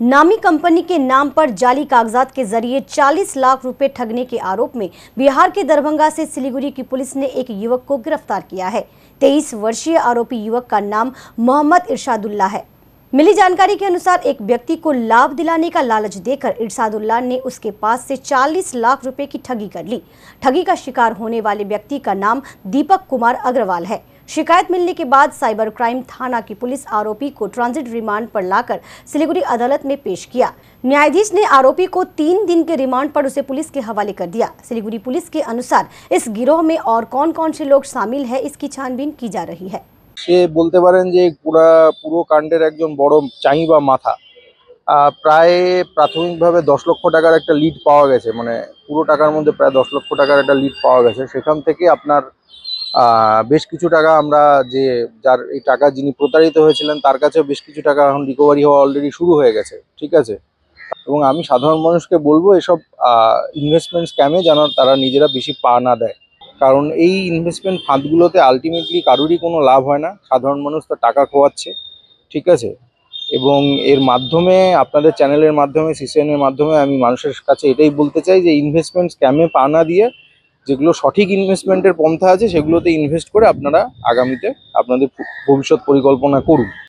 नामी कंपनी के नाम पर जाली कागजात के जरिए 40 लाख रुपए ठगने के आरोप में बिहार के दरभंगा से सिलीगुड़ी की पुलिस ने एक युवक को गिरफ्तार किया है। 23 वर्षीय आरोपी युवक का नाम मोहम्मद इरशादुल्लाह है। मिली जानकारी के अनुसार एक व्यक्ति को लाभ दिलाने का लालच देकर इरशादुल्लाह ने उसके पास से 40 लाख रुपए की ठगी कर ली। ठगी का शिकार होने वाले व्यक्ति का नाम दीपक कुमार अग्रवाल है। शिकायत मिलने के बाद साइबर क्राइम थाना की पुलिस आरोपी को ट्रांजिट रिमांड पर लाकर सिलीगुड़ी अदालत में पेश किया। न्यायाधीश ने आरोपी को 3 दिन के रिमांड पर उसे पुलिस के हवाले कर दिया। सिलीगुड़ी पुलिस के अनुसार इस गिरोह में और कौन-कौन से लोग शामिल हैं, इसकी छानबीन की जा रही है। সে বলতে পারেন যে পুরো কাণ্ডের একজন বড় চাই বা মাথা। প্রায় প্রাথমিকভাবে 10 লক্ষ টাকার একটা লিড পাওয়া গেছে, মানে পুরো টাকার মধ্যে প্রায় 10 লক্ষ টাকার একটা লিড পাওয়া গেছে। সেখান থেকে আপনার বেশ কিছু টাকা আমরা যার এই টাকা যিনি প্রতারিত হয়েছিলেন তার কাছেও বেশ কিছু টাকা এখন রিকভারি হওয়া অলরেডি শুরু হয়ে গেছে, ঠিক আছে। এবং আমি সাধারণ মানুষকে বলবো এসব ইনভেস্টমেন্ট স্ক্যামে যেন তারা নিজেরা বেশি পা না দেয়, কারণ এই ইনভেস্টমেন্ট ফান্ডগুলোতে আলটিমেটলি কারোরই কোনো লাভ হয় না। সাধারণ মানুষ তো টাকা খোয়াচ্ছে, ঠিক আছে। এবং এর মাধ্যমে আপনাদের চ্যানেলের মাধ্যমে সিসিএনের মাধ্যমে আমি মানুষের কাছে এটাই বলতে চাই যে ইনভেস্টমেন্ট স্ক্যামে পা না দিয়ে যেগুলো সঠিক ইনভেস্টমেন্টের পন্থা আছে সেগুলোতে ইনভেস্ট করে আপনারা আগামীতে আপনাদের ভবিষ্যৎ পরিকল্পনা করুন।